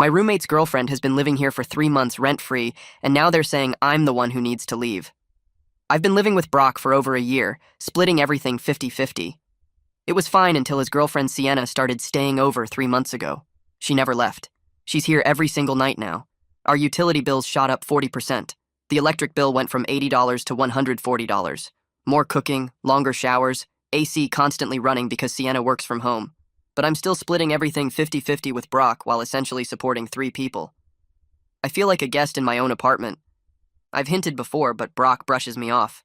My roommate's girlfriend has been living here for 3 months rent-free, and now they're saying I'm the one who needs to leave. I've been living with Brock for over a year, splitting everything 50-50. It was fine until his girlfriend Sienna started staying over 3 months ago. She never left. She's here every single night now. Our utility bills shot up 40%. The electric bill went from $80 to $140. More cooking, longer showers, AC constantly running because Sienna works from home. But I'm still splitting everything 50-50 with Brock while essentially supporting 3 people. I feel like a guest in my own apartment. I've hinted before, but Brock brushes me off.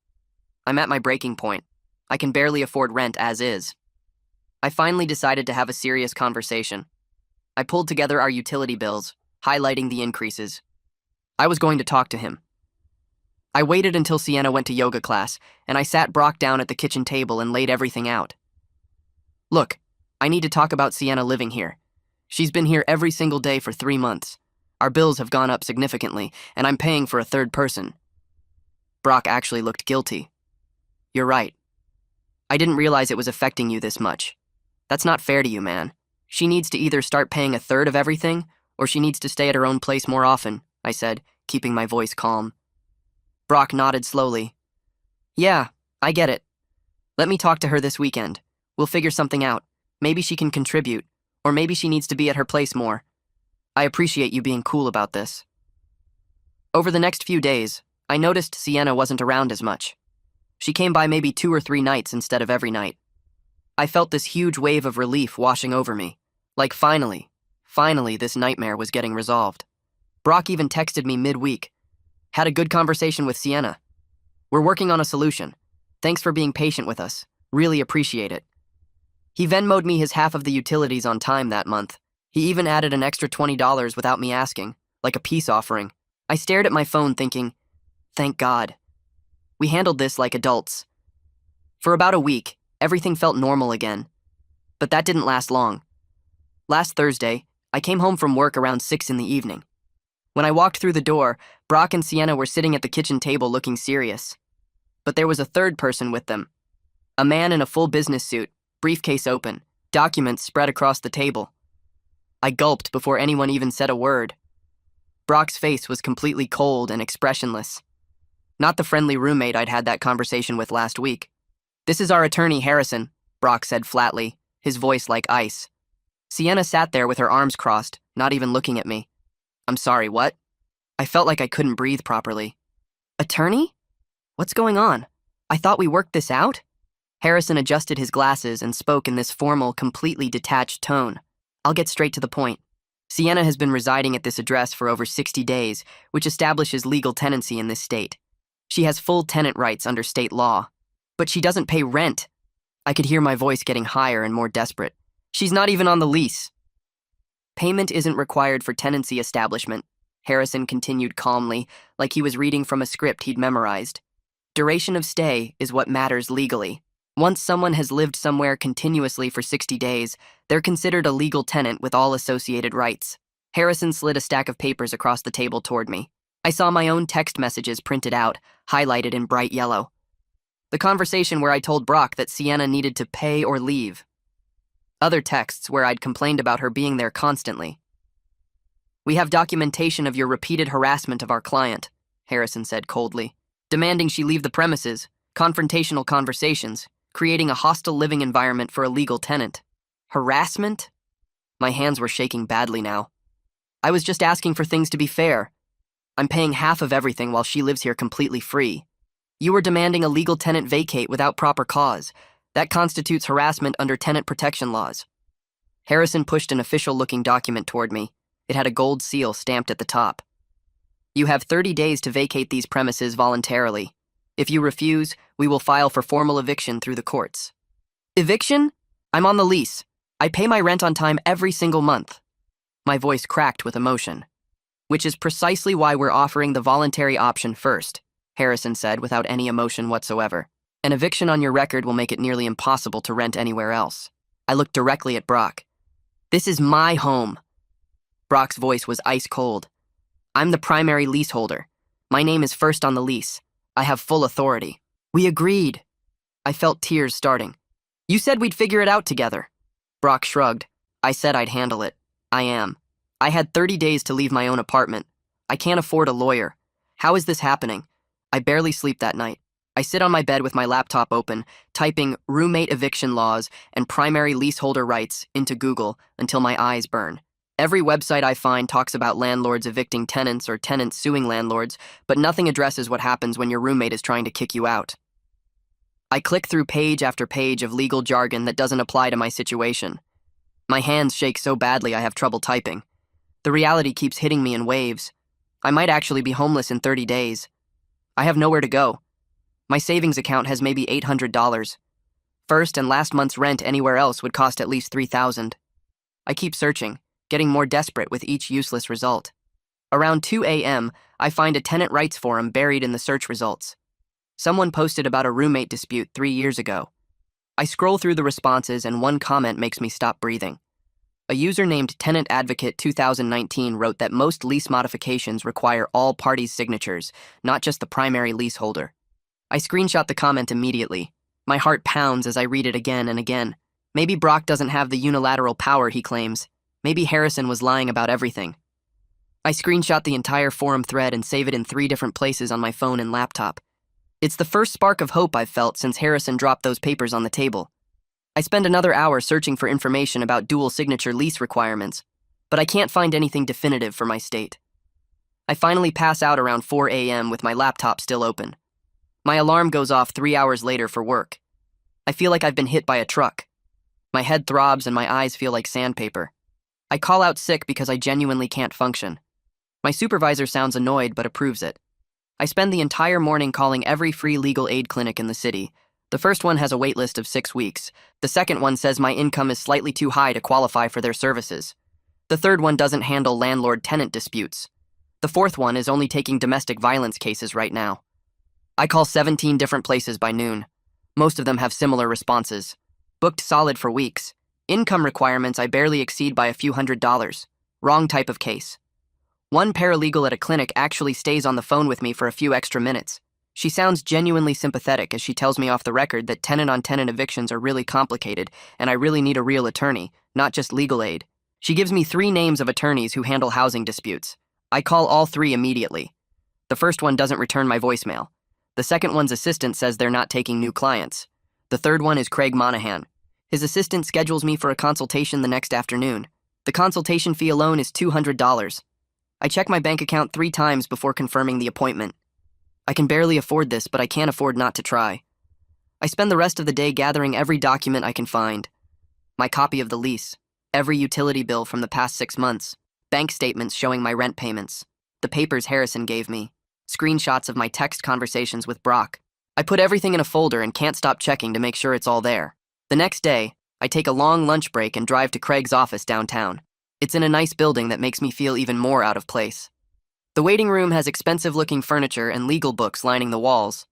I'm at my breaking point. I can barely afford rent as is. I finally decided to have a serious conversation. I pulled together our utility bills, highlighting the increases. I was going to talk to him. I waited until Sienna went to yoga class, and I sat Brock down at the kitchen table and laid everything out. Look, I need to talk about Sienna living here. She's been here every single day for 3 months. Our bills have gone up significantly, and I'm paying for a third person. Brock actually looked guilty. You're right. I didn't realize it was affecting you this much. That's not fair to you, man. She needs to either start paying a third of everything, or she needs to stay at her own place more often, I said, keeping my voice calm. Brock nodded slowly. Yeah, I get it. Let me talk to her this weekend. We'll figure something out. Maybe she can contribute, or maybe she needs to be at her place more. I appreciate you being cool about this. Over the next few days, I noticed Sienna wasn't around as much. She came by maybe 2 or 3 nights instead of every night. I felt this huge wave of relief washing over me. Like finally this nightmare was getting resolved. Brock even texted me midweek. Had a good conversation with Sienna. We're working on a solution. Thanks for being patient with us. Really appreciate it. He Venmo'd me his half of the utilities on time that month. He even added an extra $20 without me asking, like a peace offering. I stared at my phone thinking, thank God. We handled this like adults. For about a week, everything felt normal again. But that didn't last long. Last Thursday, I came home from work around 6 in the evening. When I walked through the door, Brock and Sienna were sitting at the kitchen table looking serious. But there was a third person with them. A man in a full business suit, briefcase open, documents spread across the table. I gulped before anyone even said a word. Brock's face was completely cold and expressionless. Not the friendly roommate I'd had that conversation with last week. This is our attorney, Harrison, Brock said flatly, his voice like ice. Sienna sat there with her arms crossed, not even looking at me. I'm sorry, what? I felt like I couldn't breathe properly. Attorney? What's going on? I thought we worked this out? Harrison adjusted his glasses and spoke in this formal, completely detached tone. I'll get straight to the point. Sienna has been residing at this address for over 60 days, which establishes legal tenancy in this state. She has full tenant rights under state law. But she doesn't pay rent. I could hear my voice getting higher and more desperate. She's not even on the lease. Payment isn't required for tenancy establishment, Harrison continued calmly, like he was reading from a script he'd memorized. Duration of stay is what matters legally. Once someone has lived somewhere continuously for 60 days, they're considered a legal tenant with all associated rights. Harrison slid a stack of papers across the table toward me. I saw my own text messages printed out, highlighted in bright yellow. The conversation where I told Brock that Sienna needed to pay or leave. Other texts where I'd complained about her being there constantly. We have documentation of your repeated harassment of our client, Harrison said coldly, demanding she leave the premises, confrontational conversations, creating a hostile living environment for a legal tenant. Harassment? My hands were shaking badly now. I was just asking for things to be fair. I'm paying half of everything while she lives here completely free. You were demanding a legal tenant vacate without proper cause. That constitutes harassment under tenant protection laws. Harrison pushed an official-looking document toward me. It had a gold seal stamped at the top. You have 30 days to vacate these premises voluntarily. If you refuse, we will file for formal eviction through the courts. Eviction? I'm on the lease. I pay my rent on time every single month. My voice cracked with emotion. Which is precisely why we're offering the voluntary option first, Harrison said without any emotion whatsoever. An eviction on your record will make it nearly impossible to rent anywhere else. I looked directly at Brock. This is my home. Brock's voice was ice cold. I'm the primary leaseholder. My name is first on the lease. I have full authority. We agreed. I felt tears starting. You said we'd figure it out together. Brock shrugged. I said I'd handle it. I am. I had 30 days to leave my own apartment. I can't afford a lawyer. How is this happening? I barely sleep that night. I sit on my bed with my laptop open, typing roommate eviction laws and primary leaseholder rights into Google until my eyes burn. Every website I find talks about landlords evicting tenants or tenants suing landlords, but nothing addresses what happens when your roommate is trying to kick you out. I click through page after page of legal jargon that doesn't apply to my situation. My hands shake so badly I have trouble typing. The reality keeps hitting me in waves. I might actually be homeless in 30 days. I have nowhere to go. My savings account has maybe $800. First and last month's rent anywhere else would cost at least $3,000. I keep searching, getting more desperate with each useless result. Around 2 a.m., I find a tenant rights forum buried in the search results. Someone posted about a roommate dispute 3 years ago. I scroll through the responses and one comment makes me stop breathing. A user named Tenant Advocate 2019 wrote that most lease modifications require all parties' signatures, not just the primary leaseholder. I screenshot the comment immediately. My heart pounds as I read it again and again. Maybe Brock doesn't have the unilateral power he claims. Maybe Harrison was lying about everything. I screenshot the entire forum thread and save it in 3 different places on my phone and laptop. It's the first spark of hope I've felt since Harrison dropped those papers on the table. I spend another hour searching for information about dual signature lease requirements, but I can't find anything definitive for my state. I finally pass out around 4 a.m. with my laptop still open. My alarm goes off 3 hours later for work. I feel like I've been hit by a truck. My head throbs and my eyes feel like sandpaper. I call out sick because I genuinely can't function. My supervisor sounds annoyed but approves it. I spend the entire morning calling every free legal aid clinic in the city. The first one has a wait list of 6 weeks. The second one says my income is slightly too high to qualify for their services. The third one doesn't handle landlord-tenant disputes. The fourth one is only taking domestic violence cases right now. I call 17 different places by noon. Most of them have similar responses. Booked solid for weeks. Income requirements I barely exceed by a few $100s. Wrong type of case. One paralegal at a clinic actually stays on the phone with me for a few extra minutes. She sounds genuinely sympathetic as she tells me off the record that tenant-on-tenant evictions are really complicated and I really need a real attorney, not just legal aid. She gives me 3 names of attorneys who handle housing disputes. I call all 3 immediately. The first one doesn't return my voicemail. The second one's assistant says they're not taking new clients. The third one is Craig Monahan. His assistant schedules me for a consultation the next afternoon. The consultation fee alone is $200. I check my bank account 3 times before confirming the appointment. I can barely afford this, but I can't afford not to try. I spend the rest of the day gathering every document I can find. My copy of the lease, every utility bill from the past 6 months, bank statements showing my rent payments, the papers Harrison gave me, screenshots of my text conversations with Brock. I put everything in a folder and can't stop checking to make sure it's all there. The next day, I take a long lunch break and drive to Craig's office downtown. It's in a nice building that makes me feel even more out of place. The waiting room has expensive-looking furniture and legal books lining the walls.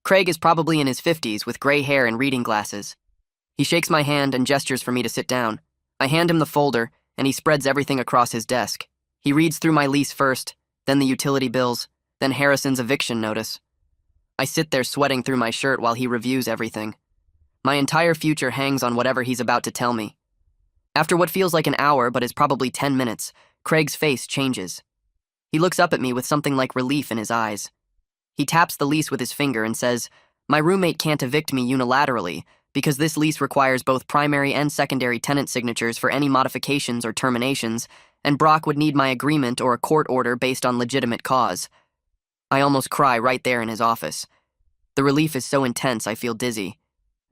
Craig is probably in his 50s with gray hair and reading glasses. He shakes my hand and gestures for me to sit down. I hand him the folder, and he spreads everything across his desk. He reads through my lease first, then the utility bills, then Harrison's eviction notice. I sit there sweating through my shirt while he reviews everything. My entire future hangs on whatever he's about to tell me. After what feels like an hour but is probably 10 minutes, Craig's face changes. He looks up at me with something like relief in his eyes. He taps the lease with his finger and says, "My roommate can't evict me unilaterally because this lease requires both primary and secondary tenant signatures for any modifications or terminations, and Brock would need my agreement or a court order based on legitimate cause." I almost cry right there in his office. The relief is so intense I feel dizzy.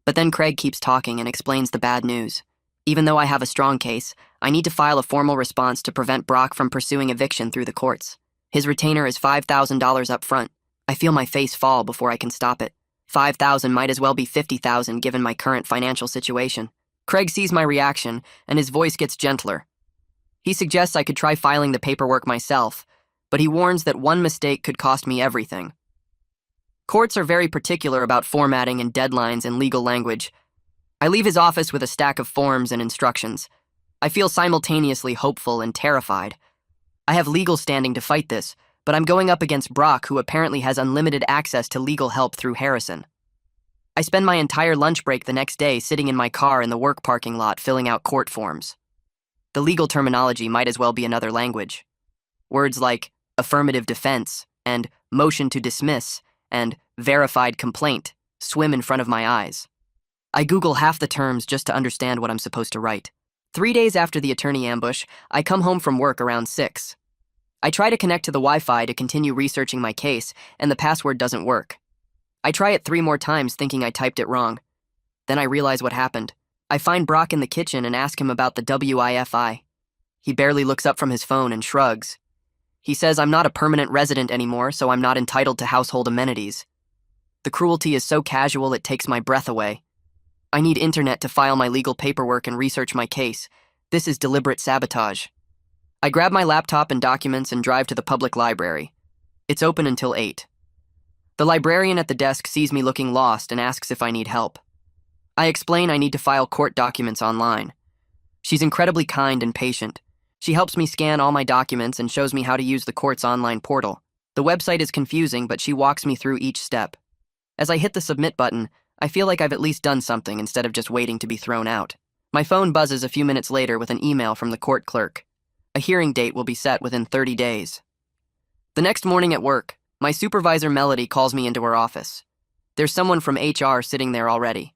But then Craig keeps talking and explains the bad news. Even though I have a strong case, I need to file a formal response to prevent Brock from pursuing eviction through the courts. His retainer is $5,000 up front. I feel my face fall before I can stop it. $5,000 might as well be $50,000 given my current financial situation. Craig sees my reaction, and his voice gets gentler. He suggests I could try filing the paperwork myself, but he warns that one mistake could cost me everything. Courts are very particular about formatting and deadlines and legal language. I leave his office with a stack of forms and instructions. I feel simultaneously hopeful and terrified. I have legal standing to fight this, but I'm going up against Brock, who apparently has unlimited access to legal help through Harrison. I spend my entire lunch break the next day sitting in my car in the work parking lot filling out court forms. The legal terminology might as well be another language. Words like affirmative defense and motion to dismiss and verified complaint swim in front of my eyes. I Google half the terms just to understand what I'm supposed to write. 3 days after the attorney ambush, I come home from work around 6. I try to connect to the Wi-Fi to continue researching my case, and the password doesn't work. I try it 3 more times thinking I typed it wrong. Then I realize what happened. I find Brock in the kitchen and ask him about the Wi-Fi. He barely looks up from his phone and shrugs. He says I'm not a permanent resident anymore, so I'm not entitled to household amenities. The cruelty is so casual it takes my breath away. I need internet to file my legal paperwork and research my case. This is deliberate sabotage. I grab my laptop and documents and drive to the public library. It's open until 8. The librarian at the desk sees me looking lost and asks if I need help. I explain I need to file court documents online. She's incredibly kind and patient. She helps me scan all my documents and shows me how to use the court's online portal. The website is confusing, but she walks me through each step. As I hit the submit button, I feel like I've at least done something instead of just waiting to be thrown out. My phone buzzes a few minutes later with an email from the court clerk. A hearing date will be set within 30 days. The next morning at work, my supervisor Melody calls me into her office. There's someone from HR sitting there already.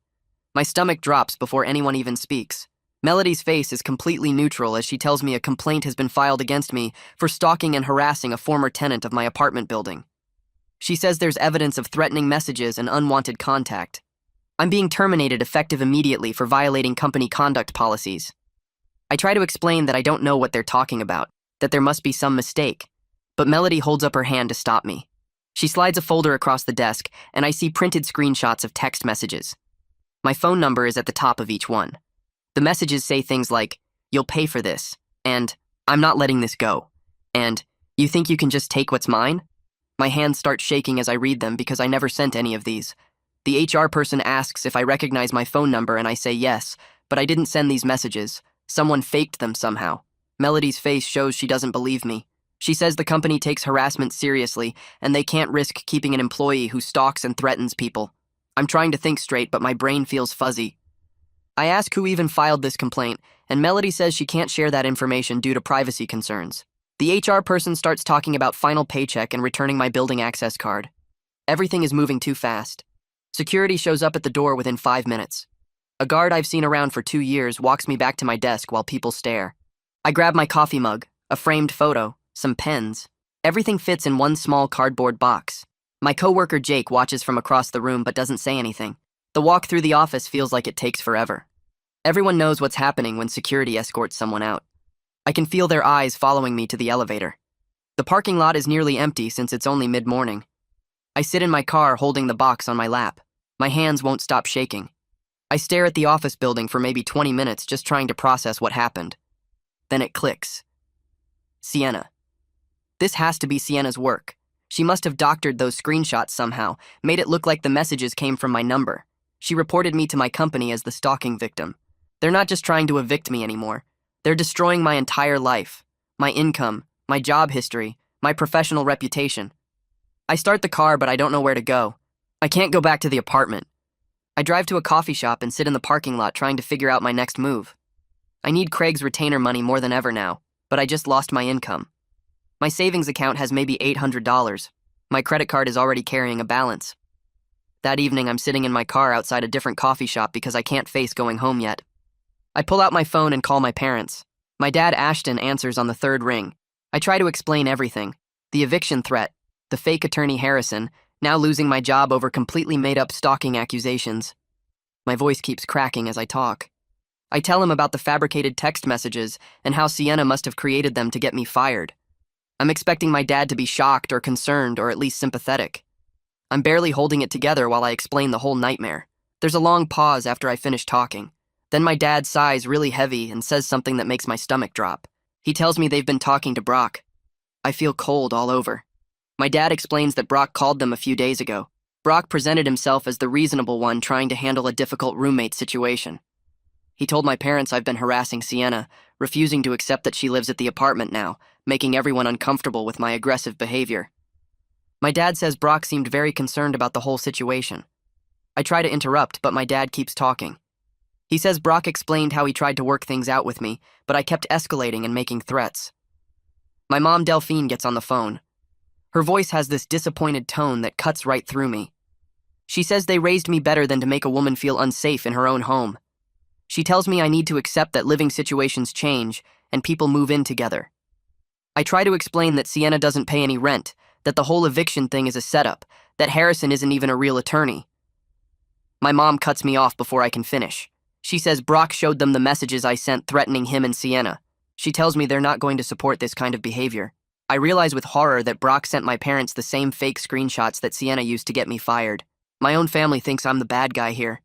My stomach drops before anyone even speaks. Melody's face is completely neutral as she tells me a complaint has been filed against me for stalking and harassing a former tenant of my apartment building. She says there's evidence of threatening messages and unwanted contact. I'm being terminated effective immediately for violating company conduct policies. I try to explain that I don't know what they're talking about, that there must be some mistake, but Melody holds up her hand to stop me. She slides a folder across the desk, and I see printed screenshots of text messages. My phone number is at the top of each one. The messages say things like, "You'll pay for this," and "I'm not letting this go," and "You think you can just take what's mine?" My hands start shaking as I read them because I never sent any of these. The HR person asks if I recognize my phone number and I say yes, but I didn't send these messages. Someone faked them somehow. Melody's face shows she doesn't believe me. She says the company takes harassment seriously and they can't risk keeping an employee who stalks and threatens people. I'm trying to think straight, but my brain feels fuzzy. I ask who even filed this complaint, and Melody says she can't share that information due to privacy concerns. The HR person starts talking about final paycheck and returning my building access card. Everything is moving too fast. Security shows up at the door within 5 minutes. A guard I've seen around for 2 years walks me back to my desk while people stare. I grab my coffee mug, a framed photo, some pens. Everything fits in one small cardboard box. My coworker Jake watches from across the room but doesn't say anything. The walk through the office feels like it takes forever. Everyone knows what's happening when security escorts someone out. I can feel their eyes following me to the elevator. The parking lot is nearly empty since it's only mid-morning. I sit in my car holding the box on my lap. My hands won't stop shaking. I stare at the office building for maybe 20 minutes just trying to process what happened. Then it clicks. Sienna. This has to be Sienna's work. She must have doctored those screenshots somehow, made it look like the messages came from my number. She reported me to my company as the stalking victim. They're not just trying to evict me anymore. They're destroying my entire life, my income, my job history, my professional reputation. I start the car, but I don't know where to go. I can't go back to the apartment. I drive to a coffee shop and sit in the parking lot trying to figure out my next move. I need Craig's retainer money more than ever now, but I just lost my income. My savings account has maybe $800. My credit card is already carrying a balance. That evening, I'm sitting in my car outside a different coffee shop because I can't face going home yet. I pull out my phone and call my parents. My dad, Ashton, answers on the 3rd ring. I try to explain everything. The eviction threat, the fake attorney Harrison, now losing my job over completely made-up stalking accusations. My voice keeps cracking as I talk. I tell him about the fabricated text messages and how Sienna must have created them to get me fired. I'm expecting my dad to be shocked or concerned or at least sympathetic. I'm barely holding it together while I explain the whole nightmare. There's a long pause after I finish talking. Then my dad sighs really heavy and says something that makes my stomach drop. He tells me they've been talking to Brock. I feel cold all over. My dad explains that Brock called them a few days ago. Brock presented himself as the reasonable one trying to handle a difficult roommate situation. He told my parents I've been harassing Sienna, refusing to accept that she lives at the apartment now, making everyone uncomfortable with my aggressive behavior. My dad says Brock seemed very concerned about the whole situation. I try to interrupt, but my dad keeps talking. He says Brock explained how he tried to work things out with me, but I kept escalating and making threats. My mom, Delphine, gets on the phone. Her voice has this disappointed tone that cuts right through me. She says they raised me better than to make a woman feel unsafe in her own home. She tells me I need to accept that living situations change and people move in together. I try to explain that Sienna doesn't pay any rent, that the whole eviction thing is a setup, that Harrison isn't even a real attorney. My mom cuts me off before I can finish. She says Brock showed them the messages I sent threatening him and Sienna. She tells me they're not going to support this kind of behavior. I realize with horror that Brock sent my parents the same fake screenshots that Sienna used to get me fired. My own family thinks I'm the bad guy here.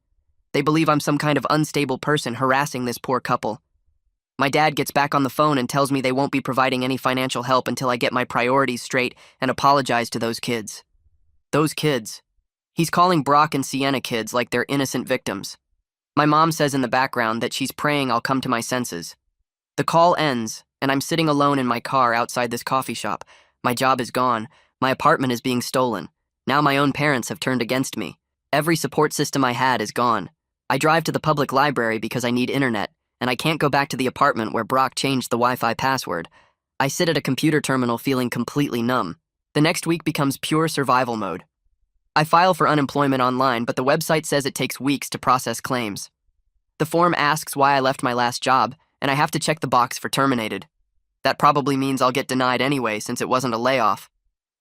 They believe I'm some kind of unstable person harassing this poor couple. My dad gets back on the phone and tells me they won't be providing any financial help until I get my priorities straight and apologize to those kids. Those kids. He's calling Brock and Sienna kids like they're innocent victims. My mom says in the background that she's praying I'll come to my senses. The call ends, and I'm sitting alone in my car outside this coffee shop. My job is gone. My apartment is being stolen. Now my own parents have turned against me. Every support system I had is gone. I drive to the public library because I need internet, and I can't go back to the apartment where Brock changed the Wi-Fi password. I sit at a computer terminal feeling completely numb. The next week becomes pure survival mode. I file for unemployment online, but the website says it takes weeks to process claims. The form asks why I left my last job, and I have to check the box for terminated. That probably means I'll get denied anyway since it wasn't a layoff.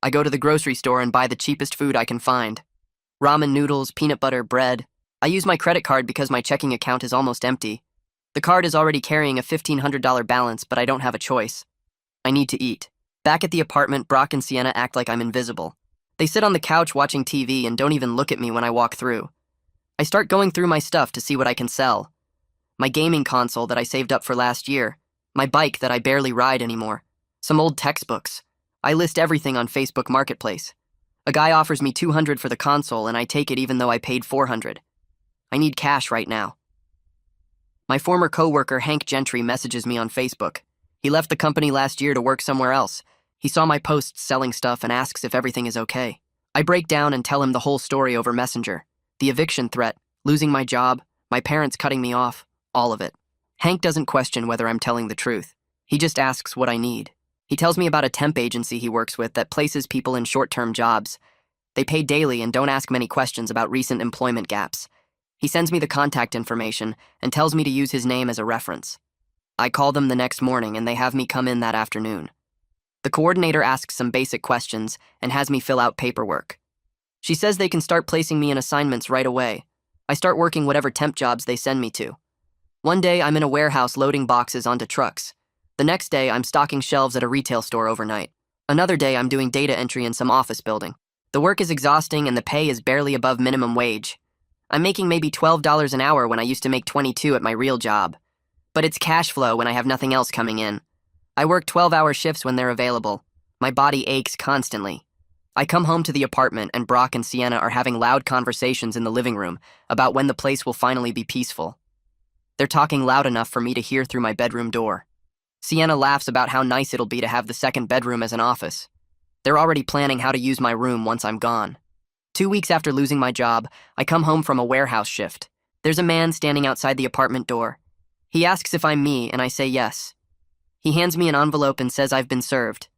I go to the grocery store and buy the cheapest food I can find. Ramen noodles, peanut butter, bread. I use my credit card because my checking account is almost empty. The card is already carrying a $1,500 balance, but I don't have a choice. I need to eat. Back at the apartment, Brock and Sienna act like I'm invisible. They sit on the couch watching TV and don't even look at me when I walk through. I start going through my stuff to see what I can sell. My gaming console that I saved up for last year. My bike that I barely ride anymore. Some old textbooks. I list everything on Facebook Marketplace. A guy offers me $200 for the console and I take it even though I paid $400. I need cash right now. My former coworker Hank Gentry messages me on Facebook. He left the company last year to work somewhere else. He saw my posts selling stuff and asks if everything is okay. I break down and tell him the whole story over Messenger. The eviction threat, losing my job, my parents cutting me off, all of it. Hank doesn't question whether I'm telling the truth. He just asks what I need. He tells me about a temp agency he works with that places people in short-term jobs. They pay daily and don't ask many questions about recent employment gaps. He sends me the contact information and tells me to use his name as a reference. I call them the next morning and they have me come in that afternoon. The coordinator asks some basic questions and has me fill out paperwork. She says they can start placing me in assignments right away. I start working whatever temp jobs they send me to. One day I'm in a warehouse loading boxes onto trucks. The next day I'm stocking shelves at a retail store overnight. Another day I'm doing data entry in some office building. The work is exhausting and the pay is barely above minimum wage. I'm making maybe $12 an hour when I used to make $22 at my real job. But it's cash flow when I have nothing else coming in. I work 12-hour shifts when they're available. My body aches constantly. I come home to the apartment and Brock and Sienna are having loud conversations in the living room about when the place will finally be peaceful. They're talking loud enough for me to hear through my bedroom door. Sienna laughs about how nice it'll be to have the second bedroom as an office. They're already planning how to use my room once I'm gone. 2 weeks after losing my job, I come home from a warehouse shift. There's a man standing outside the apartment door. He asks if I'm me, and I say yes. He hands me an envelope and says I've been served.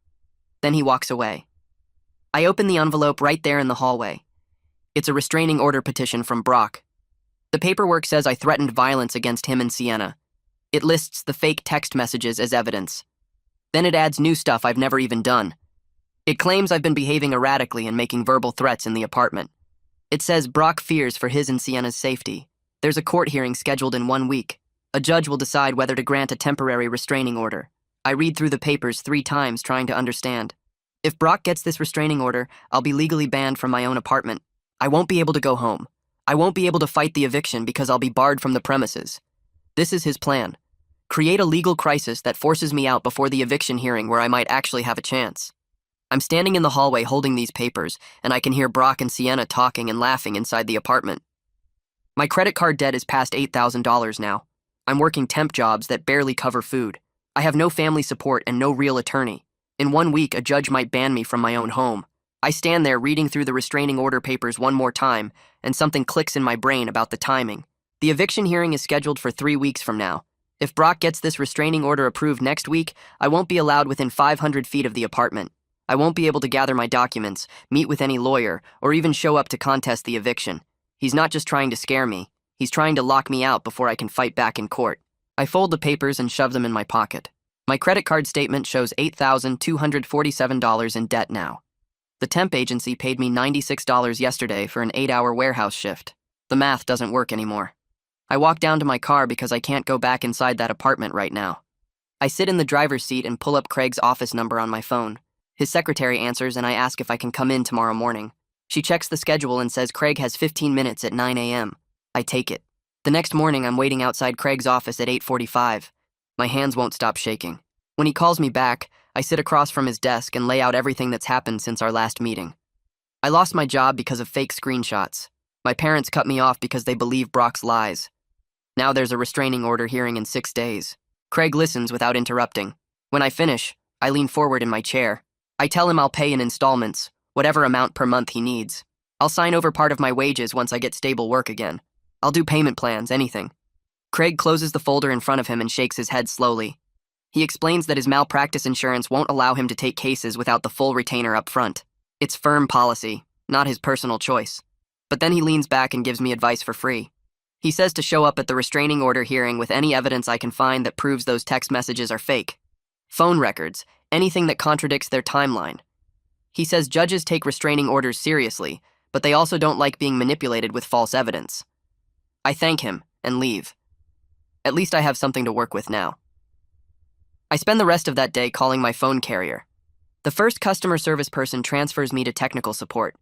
Then he walks away. I open the envelope right there in the hallway. It's a restraining order petition from Brock. The paperwork says I threatened violence against him and Sienna. It lists the fake text messages as evidence. Then it adds new stuff I've never even done. It claims I've been behaving erratically and making verbal threats in the apartment. It says Brock fears for his and Sienna's safety. There's a court hearing scheduled in 1 week. A judge will decide whether to grant a temporary restraining order. I read through the papers 3 times trying to understand. If Brock gets this restraining order, I'll be legally banned from my own apartment. I won't be able to go home. I won't be able to fight the eviction because I'll be barred from the premises. This is his plan. Create a legal crisis that forces me out before the eviction hearing where I might actually have a chance. I'm standing in the hallway holding these papers, and I can hear Brock and Sienna talking and laughing inside the apartment. My credit card debt is past $8,000 now. I'm working temp jobs that barely cover food. I have no family support and no real attorney. In 1 week, a judge might ban me from my own home. I stand there reading through the restraining order papers one more time, and something clicks in my brain about the timing. The eviction hearing is scheduled for 3 weeks from now. If Brock gets this restraining order approved next week, I won't be allowed within 500 feet of the apartment. I won't be able to gather my documents, meet with any lawyer, or even show up to contest the eviction. He's not just trying to scare me. He's trying to lock me out before I can fight back in court. I fold the papers and shove them in my pocket. My credit card statement shows $8,247 in debt now. The temp agency paid me $96 yesterday for an 8-hour warehouse shift. The math doesn't work anymore. I walk down to my car because I can't go back inside that apartment right now. I sit in the driver's seat and pull up Craig's office number on my phone. His secretary answers and I ask if I can come in tomorrow morning. She checks the schedule and says Craig has 15 minutes at 9 a.m. I take it. The next morning, I'm waiting outside Craig's office at 8:45. My hands won't stop shaking. When he calls me back, I sit across from his desk and lay out everything that's happened since our last meeting. I lost my job because of fake screenshots. My parents cut me off because they believe Brock's lies. Now there's a restraining order hearing in 6 days. Craig listens without interrupting. When I finish, I lean forward in my chair. I tell him I'll pay in installments, whatever amount per month he needs. I'll sign over part of my wages once I get stable work again. I'll do payment plans, anything. Craig closes the folder in front of him and shakes his head slowly. He explains that his malpractice insurance won't allow him to take cases without the full retainer up front. It's firm policy, not his personal choice. But then he leans back and gives me advice for free. He says to show up at the restraining order hearing with any evidence I can find that proves those text messages are fake. Phone records, anything that contradicts their timeline. He says judges take restraining orders seriously, but they also don't like being manipulated with false evidence. I thank him and leave. At least I have something to work with now. I spend the rest of that day calling my phone carrier. The first customer service person transfers me to technical support.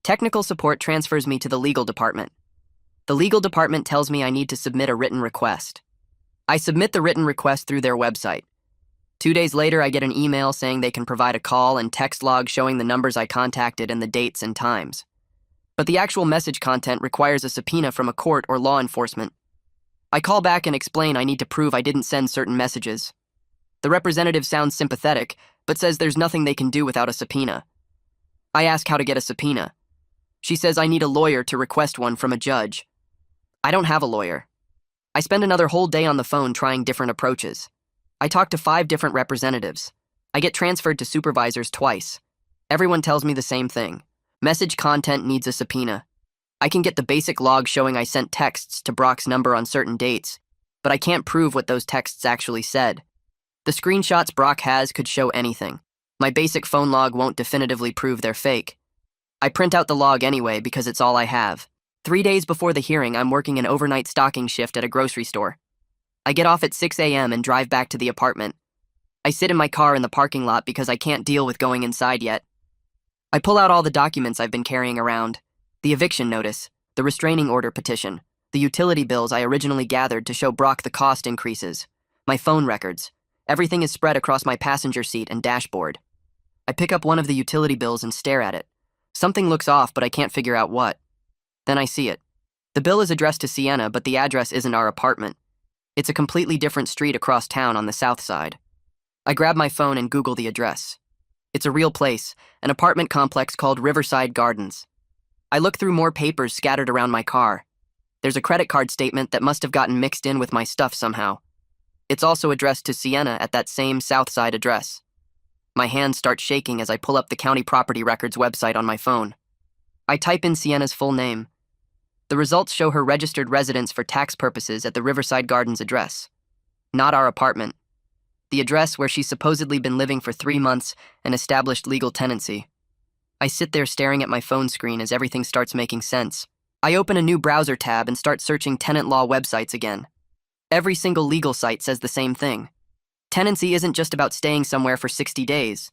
Technical support transfers me to the legal department. The legal department tells me I need to submit a written request. I submit the written request through their website. 2 days later, I get an email saying they can provide a call and text log showing the numbers I contacted and the dates and times. But the actual message content requires a subpoena from a court or law enforcement. I call back and explain I need to prove I didn't send certain messages. The representative sounds sympathetic, but says there's nothing they can do without a subpoena. I ask how to get a subpoena. She says I need a lawyer to request one from a judge. I don't have a lawyer. I spend another whole day on the phone trying different approaches. I talk to 5 different representatives. I get transferred to supervisors twice. Everyone tells me the same thing. Message content needs a subpoena. I can get the basic log showing I sent texts to Brock's number on certain dates, but I can't prove what those texts actually said. The screenshots Brock has could show anything. My basic phone log won't definitively prove they're fake. I print out the log anyway because it's all I have. 3 days before the hearing, I'm working an overnight stocking shift at a grocery store. I get off at 6 a.m. and drive back to the apartment. I sit in my car in the parking lot because I can't deal with going inside yet. I pull out all the documents I've been carrying around. The eviction notice, the restraining order petition, the utility bills I originally gathered to show Brock the cost increases, my phone records. Everything is spread across my passenger seat and dashboard. I pick up one of the utility bills and stare at it. Something looks off, but I can't figure out what. Then I see it. The bill is addressed to Sienna, but the address isn't our apartment. It's a completely different street across town on the south side. I grab my phone and Google the address. It's a real place, an apartment complex called Riverside Gardens. I look through more papers scattered around my car. There's a credit card statement that must have gotten mixed in with my stuff somehow. It's also addressed to Sienna at that same south side address. My hands start shaking as I pull up the county property records website on my phone. I type in Sienna's full name. The results show her registered residence for tax purposes at the Riverside Gardens address. Not our apartment. The address where she's supposedly been living for 3 months and established legal tenancy. I sit there staring at my phone screen as everything starts making sense. I open a new browser tab and start searching tenant law websites again. Every single legal site says the same thing. Tenancy isn't just about staying somewhere for 60 days.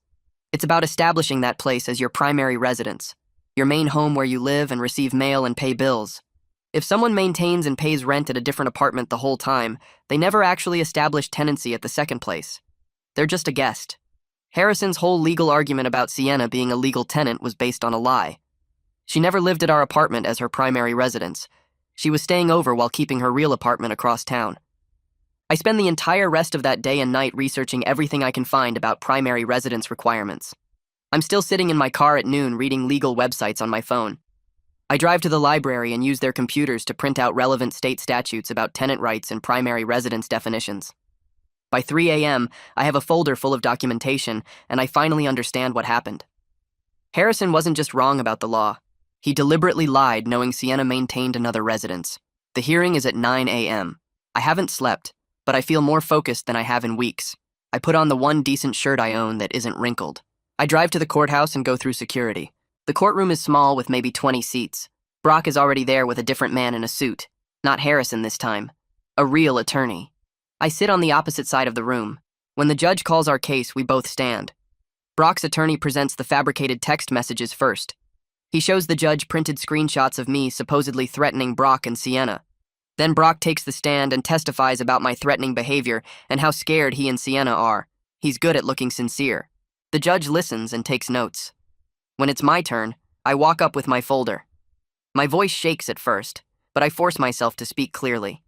It's about establishing that place as your primary residence, your main home where you live and receive mail and pay bills. If someone maintains and pays rent at a different apartment the whole time, they never actually established tenancy at the second place. They're just a guest. Harrison's whole legal argument about Sienna being a legal tenant was based on a lie. She never lived at our apartment as her primary residence. She was staying over while keeping her real apartment across town. I spend the entire rest of that day and night researching everything I can find about primary residence requirements. I'm still sitting in my car at noon reading legal websites on my phone. I drive to the library and use their computers to print out relevant state statutes about tenant rights and primary residence definitions. By 3 a.m., I have a folder full of documentation, and I finally understand what happened. Harrison wasn't just wrong about the law. He deliberately lied, knowing Sienna maintained another residence. The hearing is at 9 a.m. I haven't slept, but I feel more focused than I have in weeks. I put on the one decent shirt I own that isn't wrinkled. I drive to the courthouse and go through security. The courtroom is small with maybe 20 seats. Brock is already there with a different man in a suit. Not Harrison this time. A real attorney. I sit on the opposite side of the room. When the judge calls our case, we both stand. Brock's attorney presents the fabricated text messages first. He shows the judge printed screenshots of me supposedly threatening Brock and Sienna. Then Brock takes the stand and testifies about my threatening behavior and how scared he and Sienna are. He's good at looking sincere. The judge listens and takes notes. When it's my turn, I walk up with my folder. My voice shakes at first, but I force myself to speak clearly.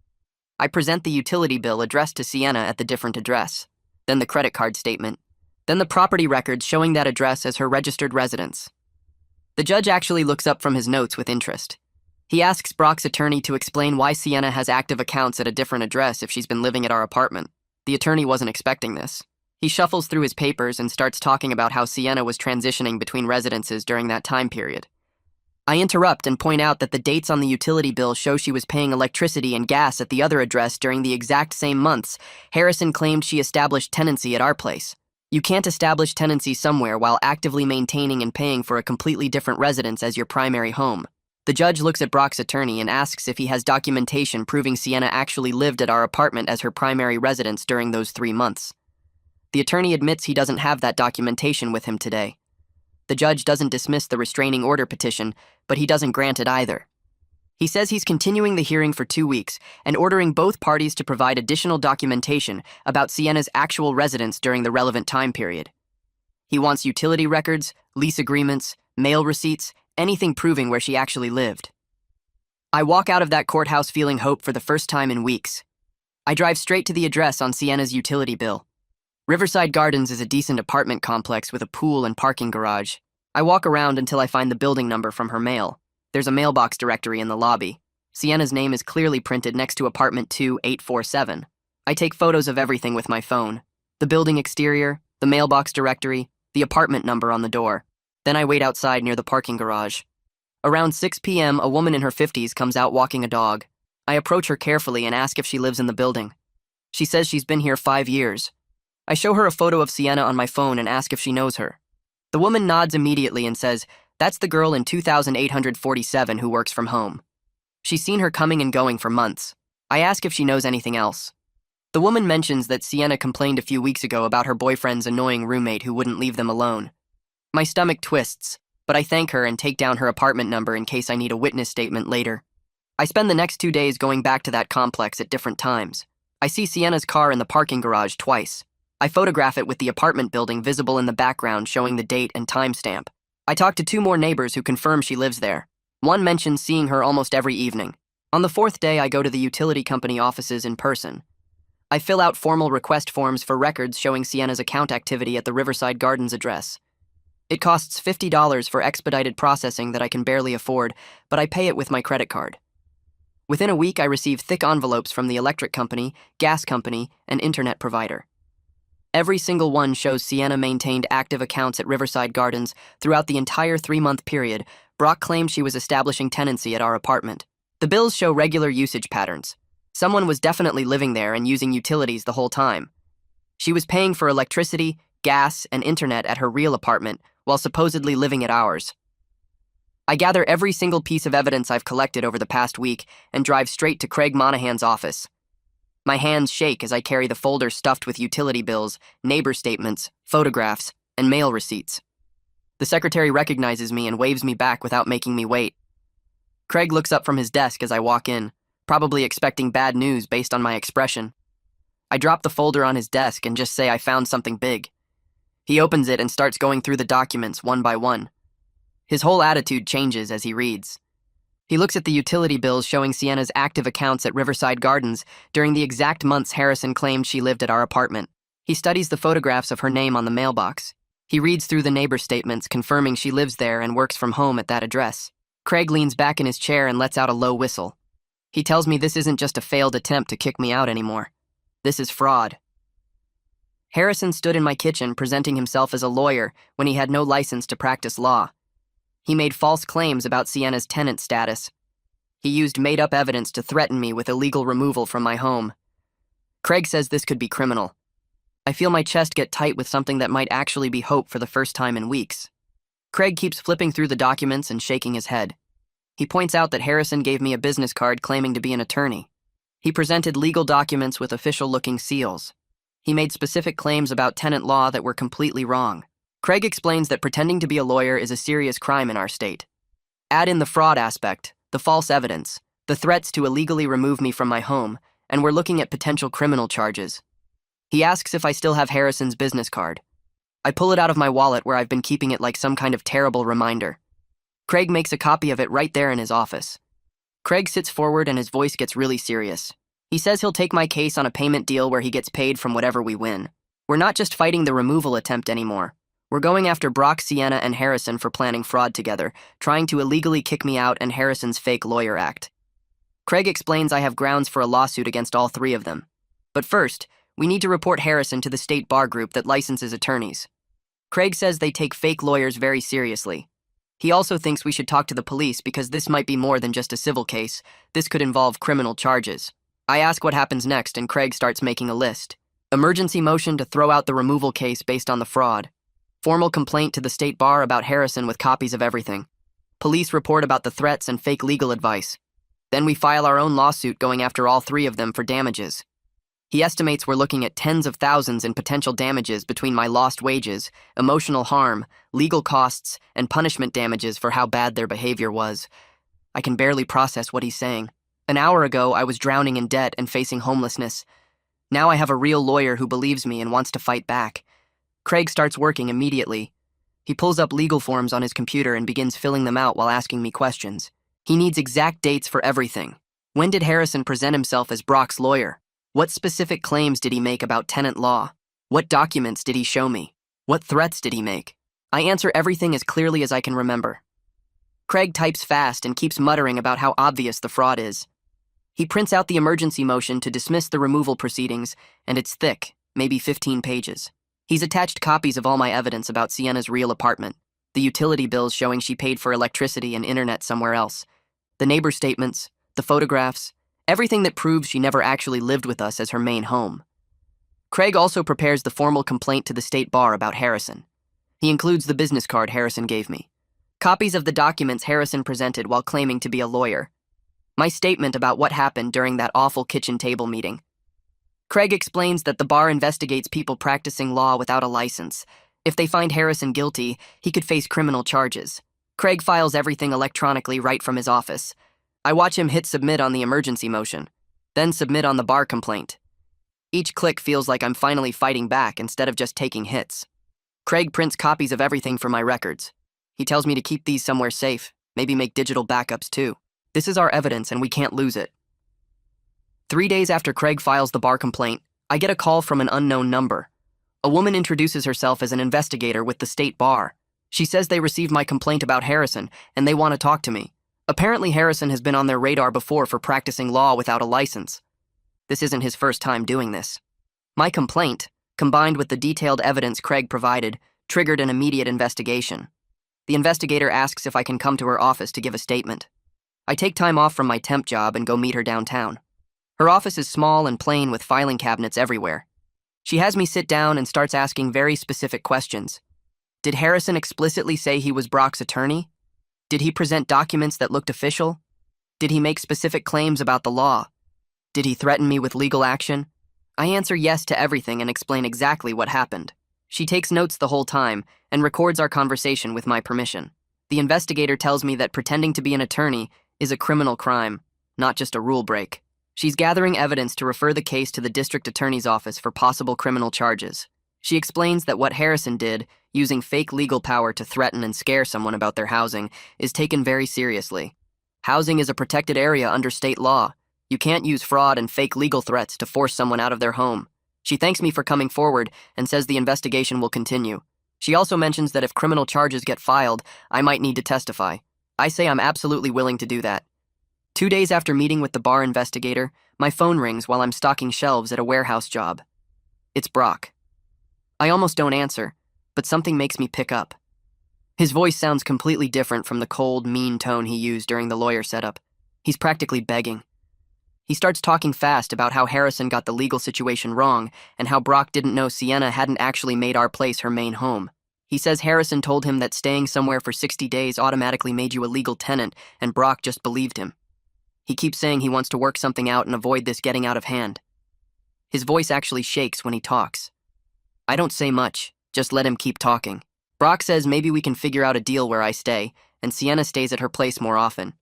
I present the utility bill addressed to Sienna at the different address, then the credit card statement, then the property records showing that address as her registered residence. The judge actually looks up from his notes with interest. He asks Brock's attorney to explain why Sienna has active accounts at a different address if she's been living at our apartment. The attorney wasn't expecting this. He shuffles through his papers and starts talking about how Sienna was transitioning between residences during that time period. I interrupt and point out that the dates on the utility bill show she was paying electricity and gas at the other address during the exact same months. Harrison claimed she established tenancy at our place. You can't establish tenancy somewhere while actively maintaining and paying for a completely different residence as your primary home. The judge looks at Brock's attorney and asks if he has documentation proving Sienna actually lived at our apartment as her primary residence during those 3 months. The attorney admits he doesn't have that documentation with him today. The judge doesn't dismiss the restraining order petition, but he doesn't grant it either. He says he's continuing the hearing for 2 weeks and ordering both parties to provide additional documentation about Sienna's actual residence during the relevant time period. He wants utility records, lease agreements, mail receipts, anything proving where she actually lived. I walk out of that courthouse feeling hope for the first time in weeks. I drive straight to the address on Sienna's utility bill. Riverside Gardens is a decent apartment complex with a pool and parking garage. I walk around until I find the building number from her mail. There's a mailbox directory in the lobby. Sienna's name is clearly printed next to apartment 2847. I take photos of everything with my phone. The building exterior, the mailbox directory, the apartment number on the door. Then I wait outside near the parking garage. Around 6 p.m., a woman in her 50s comes out walking a dog. I approach her carefully and ask if she lives in the building. She says she's been here 5 years. I show her a photo of Sienna on my phone and ask if she knows her. The woman nods immediately and says, "That's the girl in 2847 who works from home." She's seen her coming and going for months. I ask if she knows anything else. The woman mentions that Sienna complained a few weeks ago about her boyfriend's annoying roommate who wouldn't leave them alone. My stomach twists, but I thank her and take down her apartment number in case I need a witness statement later. I spend the next 2 days going back to that complex at different times. I see Sienna's car in the parking garage twice. I photograph it with the apartment building visible in the background showing the date and timestamp. I talk to 2 more neighbors who confirm she lives there. One mentions seeing her almost every evening. On the 4th day, I go to the utility company offices in person. I fill out formal request forms for records showing Sienna's account activity at the Riverside Gardens address. It costs $50 for expedited processing that I can barely afford, but I pay it with my credit card. Within a week, I receive thick envelopes from the electric company, gas company, and internet provider. Every single one shows Sienna maintained active accounts at Riverside Gardens throughout the entire 3-month period. Brock claimed she was establishing tenancy at our apartment. The bills show regular usage patterns. Someone was definitely living there and using utilities the whole time. She was paying for electricity, gas, and internet at her real apartment while supposedly living at ours. I gather every single piece of evidence I've collected over the past week and drive straight to Craig Monahan's office. My hands shake as I carry the folder stuffed with utility bills, neighbor statements, photographs, and mail receipts. The secretary recognizes me and waves me back without making me wait. Craig looks up from his desk as I walk in, probably expecting bad news based on my expression. I drop the folder on his desk and just say I found something big. He opens it and starts going through the documents one by one. His whole attitude changes as he reads. He looks at the utility bills showing Sienna's active accounts at Riverside Gardens during the exact months Harrison claimed she lived at our apartment. He studies the photographs of her name on the mailbox. He reads through the neighbor statements confirming she lives there and works from home at that address. Craig leans back in his chair and lets out a low whistle. He tells me this isn't just a failed attempt to kick me out anymore. This is fraud. Harrison stood in my kitchen presenting himself as a lawyer when he had no license to practice law. He made false claims about Sienna's tenant status. He used made-up evidence to threaten me with illegal removal from my home. Craig says this could be criminal. I feel my chest get tight with something that might actually be hope for the first time in weeks. Craig keeps flipping through the documents and shaking his head. He points out that Harrison gave me a business card claiming to be an attorney. He presented legal documents with official-looking seals. He made specific claims about tenant law that were completely wrong. Craig explains that pretending to be a lawyer is a serious crime in our state. Add in the fraud aspect, the false evidence, the threats to illegally remove me from my home, and we're looking at potential criminal charges. He asks if I still have Harrison's business card. I pull it out of my wallet where I've been keeping it like some kind of terrible reminder. Craig makes a copy of it right there in his office. Craig sits forward and his voice gets really serious. He says he'll take my case on a payment deal where he gets paid from whatever we win. We're not just fighting the removal attempt anymore. We're going after Brock, Sienna, and Harrison for planning fraud together, trying to illegally kick me out and Harrison's fake lawyer act. Craig explains I have grounds for a lawsuit against all three of them. But first, we need to report Harrison to the state bar group that licenses attorneys. Craig says they take fake lawyers very seriously. He also thinks we should talk to the police because this might be more than just a civil case. This could involve criminal charges. I ask what happens next and Craig starts making a list. Emergency motion to throw out the removal case based on the fraud. Formal complaint to the state bar about Harrison with copies of everything. Police report about the threats and fake legal advice. Then we file our own lawsuit going after all three of them for damages. He estimates we're looking at tens of thousands in potential damages between my lost wages, emotional harm, legal costs, and punishment damages for how bad their behavior was. I can barely process what he's saying. An hour ago, I was drowning in debt and facing homelessness. Now I have a real lawyer who believes me and wants to fight back. Craig starts working immediately. He pulls up legal forms on his computer and begins filling them out while asking me questions. He needs exact dates for everything. When did Harrison present himself as Brock's lawyer? What specific claims did he make about tenant law? What documents did he show me? What threats did he make? I answer everything as clearly as I can remember. Craig types fast and keeps muttering about how obvious the fraud is. He prints out the emergency motion to dismiss the removal proceedings, and it's thick, maybe 15 pages. He's attached copies of all my evidence about Sienna's real apartment, the utility bills showing she paid for electricity and internet somewhere else, the neighbor statements, the photographs, everything that proves she never actually lived with us as her main home. Craig also prepares the formal complaint to the state bar about Harrison. He includes the business card Harrison gave me, copies of the documents Harrison presented while claiming to be a lawyer, my statement about what happened during that awful kitchen table meeting. Craig explains that the bar investigates people practicing law without a license. If they find Harrison guilty, he could face criminal charges. Craig files everything electronically right from his office. I watch him hit submit on the emergency motion, then submit on the bar complaint. Each click feels like I'm finally fighting back instead of just taking hits. Craig prints copies of everything for my records. He tells me to keep these somewhere safe, maybe make digital backups too. This is our evidence and we can't lose it. 3 days after Craig files the bar complaint, I get a call from an unknown number. A woman introduces herself as an investigator with the state bar. She says they received my complaint about Harrison and they want to talk to me. Apparently Harrison has been on their radar before for practicing law without a license. This isn't his first time doing this. My complaint, combined with the detailed evidence Craig provided, triggered an immediate investigation. The investigator asks if I can come to her office to give a statement. I take time off from my temp job and go meet her downtown. Her office is small and plain with filing cabinets everywhere. She has me sit down and starts asking very specific questions. Did Harrison explicitly say he was Brock's attorney? Did he present documents that looked official? Did he make specific claims about the law? Did he threaten me with legal action? I answer yes to everything and explain exactly what happened. She takes notes the whole time and records our conversation with my permission. The investigator tells me that pretending to be an attorney is a criminal crime, not just a rule break. She's gathering evidence to refer the case to the district attorney's office for possible criminal charges. She explains that what Harrison did, using fake legal power to threaten and scare someone about their housing, is taken very seriously. Housing is a protected area under state law. You can't use fraud and fake legal threats to force someone out of their home. She thanks me for coming forward and says the investigation will continue. She also mentions that if criminal charges get filed, I might need to testify. I say I'm absolutely willing to do that. 2 days after meeting with the bar investigator, my phone rings while I'm stocking shelves at a warehouse job. It's Brock. I almost don't answer, but something makes me pick up. His voice sounds completely different from the cold, mean tone he used during the lawyer setup. He's practically begging. He starts talking fast about how Harrison got the legal situation wrong and how Brock didn't know Sienna hadn't actually made our place her main home. He says Harrison told him that staying somewhere for 60 days automatically made you a legal tenant, and Brock just believed him. He keeps saying he wants to work something out and avoid this getting out of hand. His voice actually shakes when he talks. I don't say much, just let him keep talking. Brock says maybe we can figure out a deal where I stay, and Sienna stays at her place more often.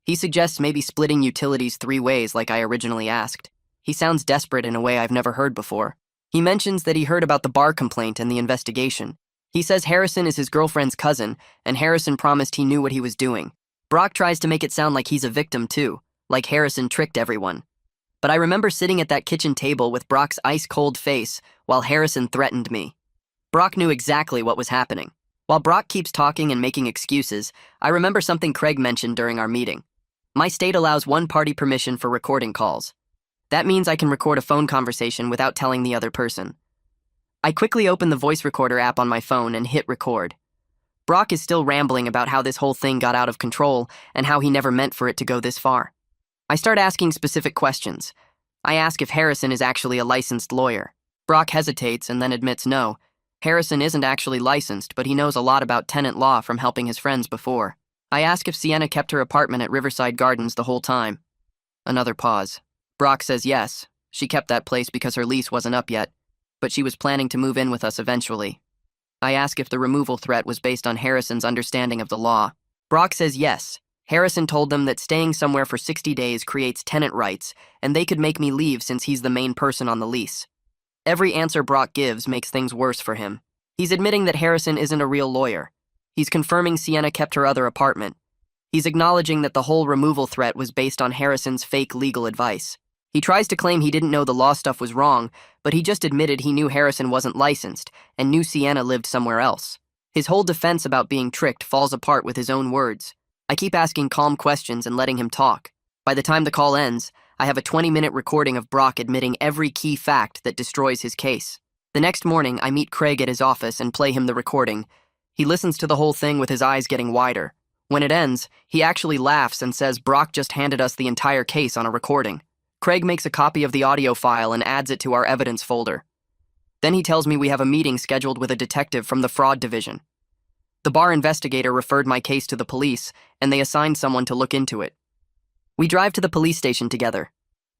He suggests maybe splitting utilities 3 ways like I originally asked. He sounds desperate in a way I've never heard before. He mentions that he heard about the bar complaint and the investigation. He says Harrison is his girlfriend's cousin, and Harrison promised he knew what he was doing. Brock tries to make it sound like he's a victim too, like Harrison tricked everyone. But I remember sitting at that kitchen table with Brock's ice-cold face while Harrison threatened me. Brock knew exactly what was happening. While Brock keeps talking and making excuses, I remember something Craig mentioned during our meeting. My state allows one-party permission for recording calls. That means I can record a phone conversation without telling the other person. I quickly open the voice recorder app on my phone and hit record. Brock is still rambling about how this whole thing got out of control and how he never meant for it to go this far. I start asking specific questions. I ask if Harrison is actually a licensed lawyer. Brock hesitates and then admits no. Harrison isn't actually licensed, but he knows a lot about tenant law from helping his friends before. I ask if Sienna kept her apartment at Riverside Gardens the whole time. Another pause. Brock says yes, she kept that place because her lease wasn't up yet, but she was planning to move in with us eventually. I ask if the removal threat was based on Harrison's understanding of the law. Brock says yes. Harrison told them that staying somewhere for 60 days creates tenant rights, and they could make me leave since he's the main person on the lease. Every answer Brock gives makes things worse for him. He's admitting that Harrison isn't a real lawyer. He's confirming Sienna kept her other apartment. He's acknowledging that the whole removal threat was based on Harrison's fake legal advice. He tries to claim he didn't know the law stuff was wrong, but he just admitted he knew Harrison wasn't licensed and knew Sienna lived somewhere else. His whole defense about being tricked falls apart with his own words. I keep asking calm questions and letting him talk. By the time the call ends, I have a 20-minute recording of Brock admitting every key fact that destroys his case. The next morning, I meet Craig at his office and play him the recording. He listens to the whole thing with his eyes getting wider. When it ends, he actually laughs and says Brock just handed us the entire case on a recording. Craig makes a copy of the audio file and adds it to our evidence folder. Then he tells me we have a meeting scheduled with a detective from the fraud division. The bar investigator referred my case to the police, and they assigned someone to look into it. We drive to the police station together.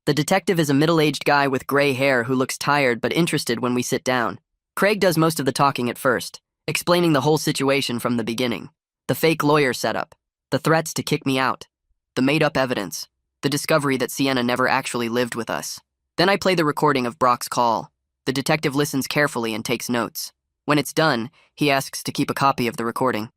The detective is a middle-aged guy with gray hair who looks tired but interested when we sit down. Craig does most of the talking at first, explaining the whole situation from the beginning. The fake lawyer setup, the threats to kick me out, the made-up evidence, the discovery that Sienna never actually lived with us. Then I play the recording of Brock's call. The detective listens carefully and takes notes. When it's done, he asks to keep a copy of the recording.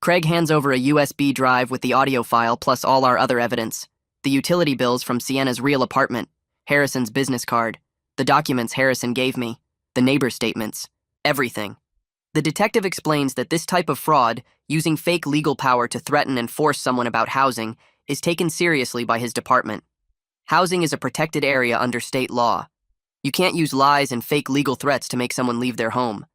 Craig hands over a USB drive with the audio file plus all our other evidence, the utility bills from Sienna's real apartment, Harrison's business card, the documents Harrison gave me, the neighbor statements, everything. The detective explains that this type of fraud, using fake legal power to threaten and force someone about housing, is taken seriously by his department. Housing is a protected area under state law. You can't use lies and fake legal threats to make someone leave their home.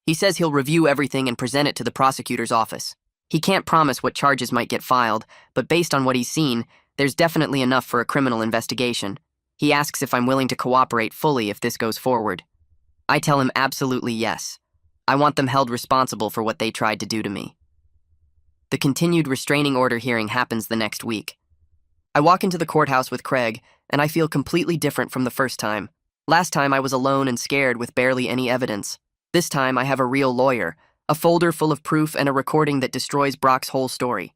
He says he'll review everything and present it to the prosecutor's office. He can't promise what charges might get filed, but based on what he's seen, there's definitely enough for a criminal investigation. He asks if I'm willing to cooperate fully if this goes forward. I tell him absolutely yes. I want them held responsible for what they tried to do to me. The continued restraining order hearing happens the next week. I walk into the courthouse with Craig, and I feel completely different from the first time. Last time I was alone and scared with barely any evidence. This time I have a real lawyer, a folder full of proof and a recording that destroys Brock's whole story.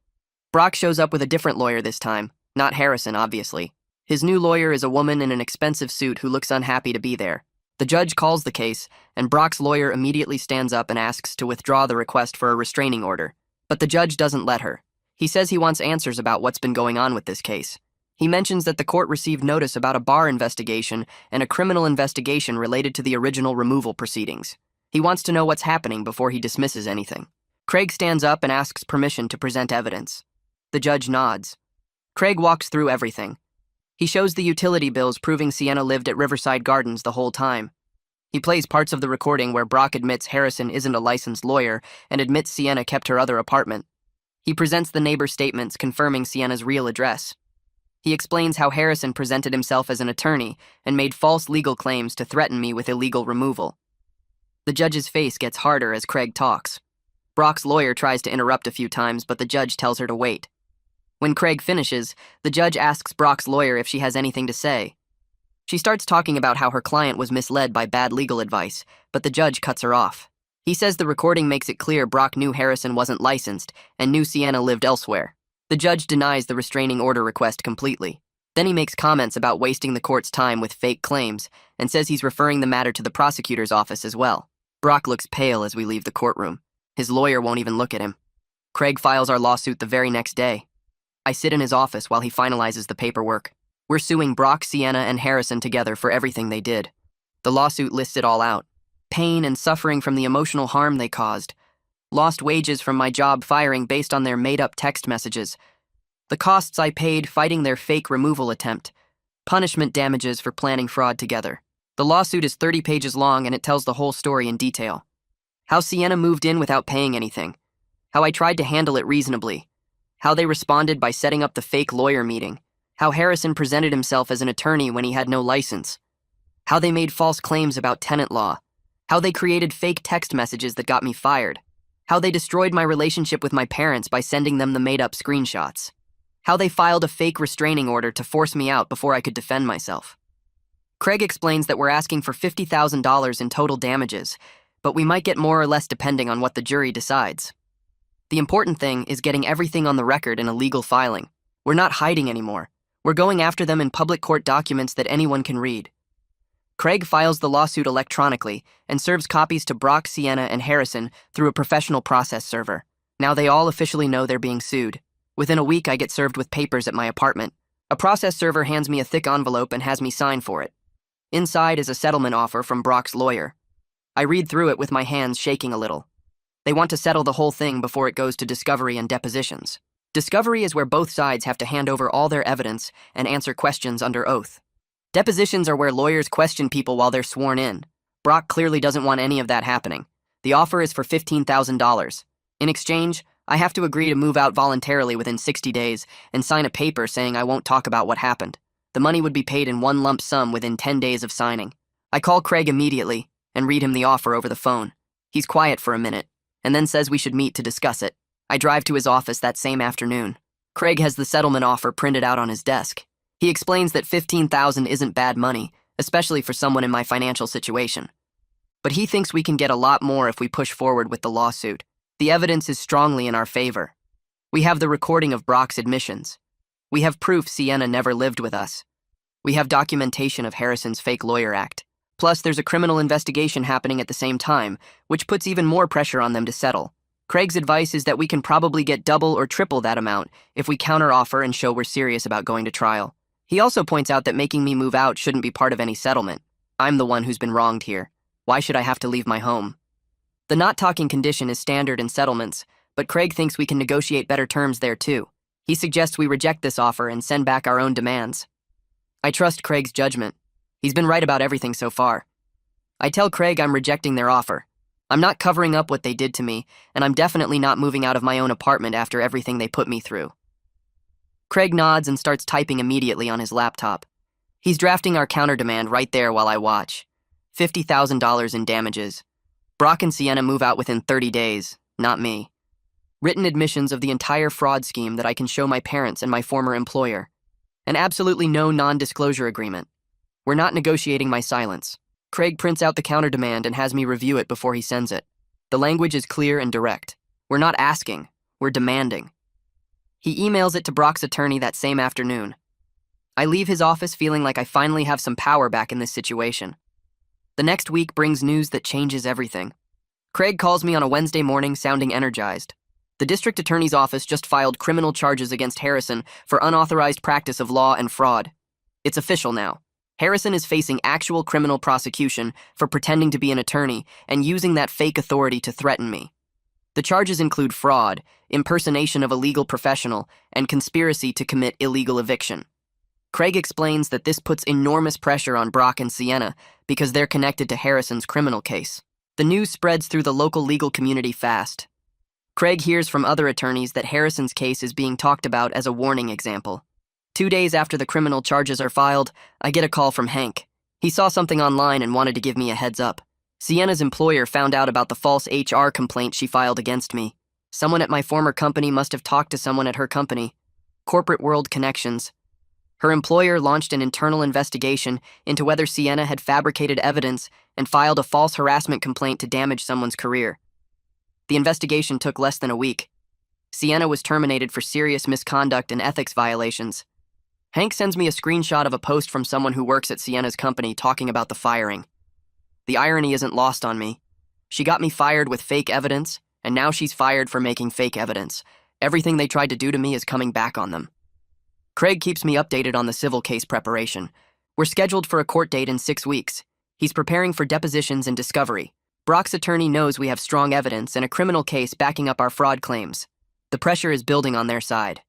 Brock shows up with a different lawyer this time, not Harrison, obviously. His new lawyer is a woman in an expensive suit who looks unhappy to be there. The judge calls the case, and Brock's lawyer immediately stands up and asks to withdraw the request for a restraining order. But the judge doesn't let her. He says he wants answers about what's been going on with this case. He mentions that the court received notice about a bar investigation and a criminal investigation related to the original removal proceedings. He wants to know what's happening before he dismisses anything. Craig stands up and asks permission to present evidence. The judge nods. Craig walks through everything. He shows the utility bills proving Sienna lived at Riverside Gardens the whole time. He plays parts of the recording where Brock admits Harrison isn't a licensed lawyer and admits Sienna kept her other apartment. He presents the neighbor statements confirming Sienna's real address. He explains how Harrison presented himself as an attorney and made false legal claims to threaten me with illegal removal. The judge's face gets harder as Craig talks. Brock's lawyer tries to interrupt a few times, but the judge tells her to wait. When Craig finishes, the judge asks Brock's lawyer if she has anything to say. She starts talking about how her client was misled by bad legal advice, but the judge cuts her off. He says the recording makes it clear Brock knew Harrison wasn't licensed and knew Sienna lived elsewhere. The judge denies the restraining order request completely. Then he makes comments about wasting the court's time with fake claims and says he's referring the matter to the prosecutor's office as well. Brock looks pale as we leave the courtroom. His lawyer won't even look at him. Craig files our lawsuit the very next day. I sit in his office while he finalizes the paperwork. We're suing Brock, Sienna, and Harrison together for everything they did. The lawsuit lists it all out. Pain and suffering from the emotional harm they caused. Lost wages from my job firing based on their made-up text messages. The costs I paid fighting their fake removal attempt. Punishment damages for planning fraud together. The lawsuit is 30 pages long and it tells the whole story in detail. How Sienna moved in without paying anything. How I tried to handle it reasonably. How they responded by setting up the fake lawyer meeting. How Harrison presented himself as an attorney when he had no license. How they made false claims about tenant law. How they created fake text messages that got me fired. How they destroyed my relationship with my parents by sending them the made-up screenshots. How they filed a fake restraining order to force me out before I could defend myself. Craig explains that we're asking for $50,000 in total damages, but we might get more or less depending on what the jury decides. The important thing is getting everything on the record in a legal filing. We're not hiding anymore. We're going after them in public court documents that anyone can read. Craig files the lawsuit electronically and serves copies to Brock, Sienna, and Harrison through a professional process server. Now they all officially know they're being sued. Within a week, I get served with papers at my apartment. A process server hands me a thick envelope and has me sign for it. Inside is a settlement offer from Brock's lawyer. I read through it with my hands shaking a little. They want to settle the whole thing before it goes to discovery and depositions. Discovery is where both sides have to hand over all their evidence and answer questions under oath. Depositions are where lawyers question people while they're sworn in. Brock clearly doesn't want any of that happening. The offer is for $15,000. In exchange, I have to agree to move out voluntarily within 60 days and sign a paper saying I won't talk about what happened. The money would be paid in one lump sum within 10 days of signing. I call Craig immediately and read him the offer over the phone. He's quiet for a minute and then says we should meet to discuss it. I drive to his office that same afternoon. Craig has the settlement offer printed out on his desk. He explains that $15,000 isn't bad money, especially for someone in my financial situation. But he thinks we can get a lot more if we push forward with the lawsuit. The evidence is strongly in our favor. We have the recording of Brock's admissions. We have proof Sienna never lived with us. We have documentation of Harrison's fake lawyer act. Plus, there's a criminal investigation happening at the same time, which puts even more pressure on them to settle. Craig's advice is that we can probably get double or triple that amount if we counteroffer and show we're serious about going to trial. He also points out that making me move out shouldn't be part of any settlement. I'm the one who's been wronged here. Why should I have to leave my home? The not talking condition is standard in settlements, but Craig thinks we can negotiate better terms there too. He suggests we reject this offer and send back our own demands. I trust Craig's judgment. He's been right about everything so far. I tell Craig I'm rejecting their offer. I'm not covering up what they did to me, and I'm definitely not moving out of my own apartment after everything they put me through. Craig nods and starts typing immediately on his laptop. He's drafting our counter-demand right there while I watch. $50,000 in damages. Brock and Sienna move out within 30 days, not me. Written admissions of the entire fraud scheme that I can show my parents and my former employer. And absolutely no non-disclosure agreement. We're not negotiating my silence. Craig prints out the counter-demand and has me review it before he sends it. The language is clear and direct. We're not asking, we're demanding. He emails it to Brock's attorney that same afternoon. I leave his office feeling like I finally have some power back in this situation. The next week brings news that changes everything. Craig calls me on a Wednesday morning sounding energized. The district attorney's office just filed criminal charges against Harrison for unauthorized practice of law and fraud. It's official now. Harrison is facing actual criminal prosecution for pretending to be an attorney and using that fake authority to threaten me. The charges include fraud, impersonation of a legal professional, and conspiracy to commit illegal eviction. Craig explains that this puts enormous pressure on Brock and Sienna because they're connected to Harrison's criminal case. The news spreads through the local legal community fast. Craig hears from other attorneys that Harrison's case is being talked about as a warning example. 2 days after the criminal charges are filed, I get a call from Hank. He saw something online and wanted to give me a heads up. Sienna's employer found out about the false HR complaint she filed against me. Someone at my former company must have talked to someone at her company. Corporate world connections. Her employer launched an internal investigation into whether Sienna had fabricated evidence and filed a false harassment complaint to damage someone's career. The investigation took less than a week. Sienna was terminated for serious misconduct and ethics violations. Hank sends me a screenshot of a post from someone who works at Sienna's company talking about the firing. The irony isn't lost on me. She got me fired with fake evidence, and now she's fired for making fake evidence. Everything they tried to do to me is coming back on them. Craig keeps me updated on the civil case preparation. We're scheduled for a court date in 6 weeks. He's preparing for depositions and discovery. Brock's attorney knows we have strong evidence and a criminal case backing up our fraud claims. The pressure is building on their side.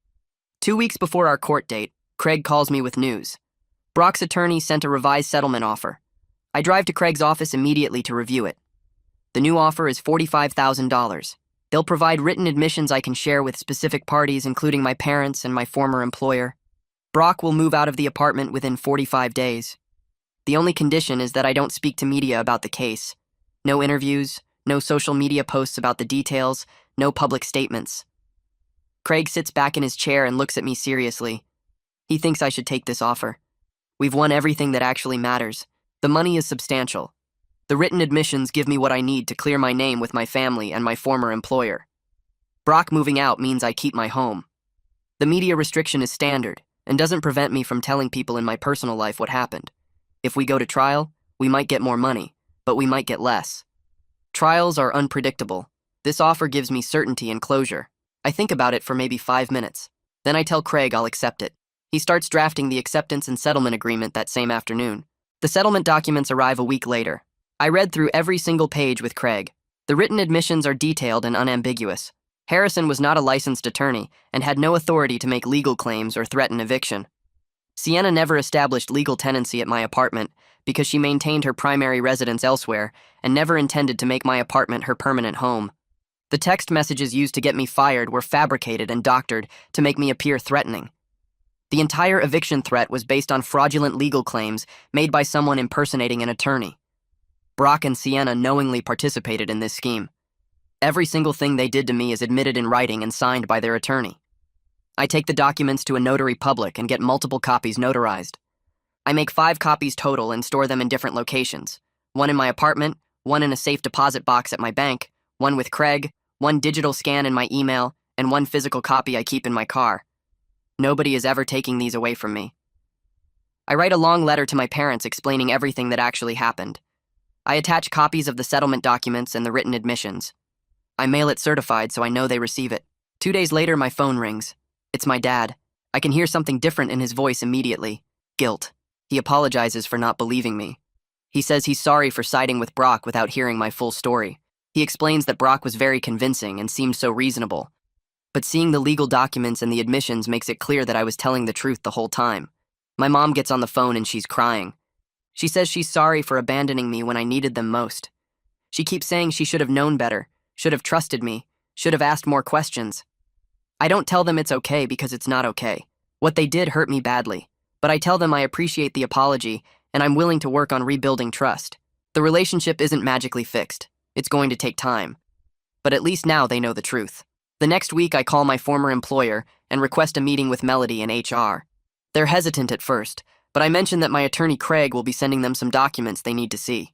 2 weeks before our court date, Craig calls me with news. Brock's attorney sent a revised settlement offer. I drive to Craig's office immediately to review it. The new offer is $45,000. They'll provide written admissions I can share with specific parties, including my parents and my former employer. Brock will move out of the apartment within 45 days. The only condition is that I don't speak to media about the case. No interviews, no social media posts about the details, no public statements. Craig sits back in his chair and looks at me seriously. He thinks I should take this offer. We've won everything that actually matters. The money is substantial. The written admissions give me what I need to clear my name with my family and my former employer. Brock moving out means I keep my home. The media restriction is standard and doesn't prevent me from telling people in my personal life what happened. If we go to trial, we might get more money, but we might get less. Trials are unpredictable. This offer gives me certainty and closure. I think about it for maybe 5 minutes. Then I tell Craig I'll accept it. He starts drafting the acceptance and settlement agreement that same afternoon. The settlement documents arrive a week later. I read through every single page with Craig. The written admissions are detailed and unambiguous. Harrison was not a licensed attorney and had no authority to make legal claims or threaten eviction. Sienna never established legal tenancy at my apartment because she maintained her primary residence elsewhere and never intended to make my apartment her permanent home. The text messages used to get me fired were fabricated and doctored to make me appear threatening. The entire eviction threat was based on fraudulent legal claims made by someone impersonating an attorney. Brock and Sienna knowingly participated in this scheme. Every single thing they did to me is admitted in writing and signed by their attorney. I take the documents to a notary public and get multiple copies notarized. I make 5 copies total and store them in different locations. 1 in my apartment, 1 in a safe deposit box at my bank, 1 with Craig, 1 digital scan in my email, and 1 physical copy I keep in my car. Nobody is ever taking these away from me. I write a long letter to my parents explaining everything that actually happened. I attach copies of the settlement documents and the written admissions. I mail it certified so I know they receive it. 2 days later, my phone rings. It's my dad. I can hear something different in his voice immediately. Guilt. He apologizes for not believing me. He says he's sorry for siding with Brock without hearing my full story. He explains that Brock was very convincing and seemed so reasonable. But seeing the legal documents and the admissions makes it clear that I was telling the truth the whole time. My mom gets on the phone and she's crying. She says she's sorry for abandoning me when I needed them most. She keeps saying she should have known better, should have trusted me, should have asked more questions. I don't tell them it's okay because it's not okay. What they did hurt me badly, but I tell them I appreciate the apology and I'm willing to work on rebuilding trust. The relationship isn't magically fixed. It's going to take time. But at least now they know the truth. The next week, I call my former employer and request a meeting with Melody and HR. They're hesitant at first, but I mention that my attorney Craig will be sending them some documents they need to see.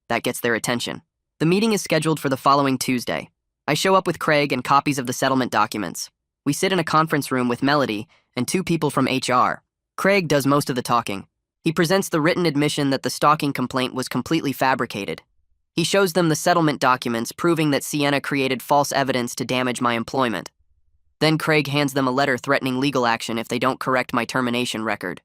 That gets their attention. The meeting is scheduled for the following Tuesday. I show up with Craig and copies of the settlement documents. We sit in a conference room with Melody and 2 people from HR. Craig does most of the talking. He presents the written admission that the stalking complaint was completely fabricated. He shows them the settlement documents proving that Sienna created false evidence to damage my employment. Then Craig hands them a letter threatening legal action if they don't correct my termination record.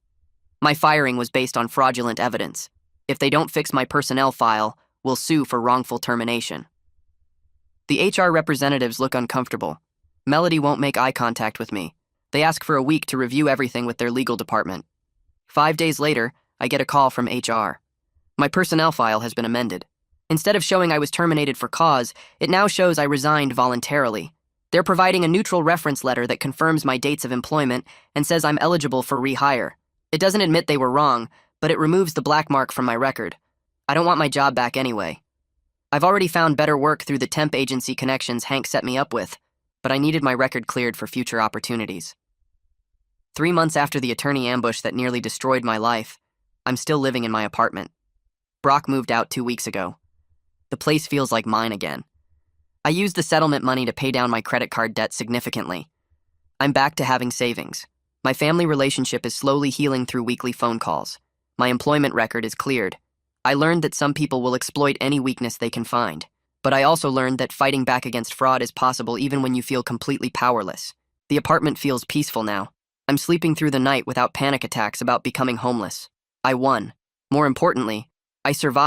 My firing was based on fraudulent evidence. If they don't fix my personnel file, we'll sue for wrongful termination. The HR representatives look uncomfortable. Melody won't make eye contact with me. They ask for a week to review everything with their legal department. 5 days later, I get a call from HR. My personnel file has been amended. Instead of showing I was terminated for cause, it now shows I resigned voluntarily. They're providing a neutral reference letter that confirms my dates of employment and says I'm eligible for rehire. It doesn't admit they were wrong, but it removes the black mark from my record. I don't want my job back anyway. I've already found better work through the temp agency connections Hank set me up with, but I needed my record cleared for future opportunities. 3 months after the attorney ambush that nearly destroyed my life, I'm still living in my apartment. Brock moved out 2 weeks ago. The place feels like mine again. I used the settlement money to pay down my credit card debt significantly. I'm back to having savings. My family relationship is slowly healing through weekly phone calls. My employment record is cleared. I learned that some people will exploit any weakness they can find. But I also learned that fighting back against fraud is possible even when you feel completely powerless. The apartment feels peaceful now. I'm sleeping through the night without panic attacks about becoming homeless. I won. More importantly, I survived.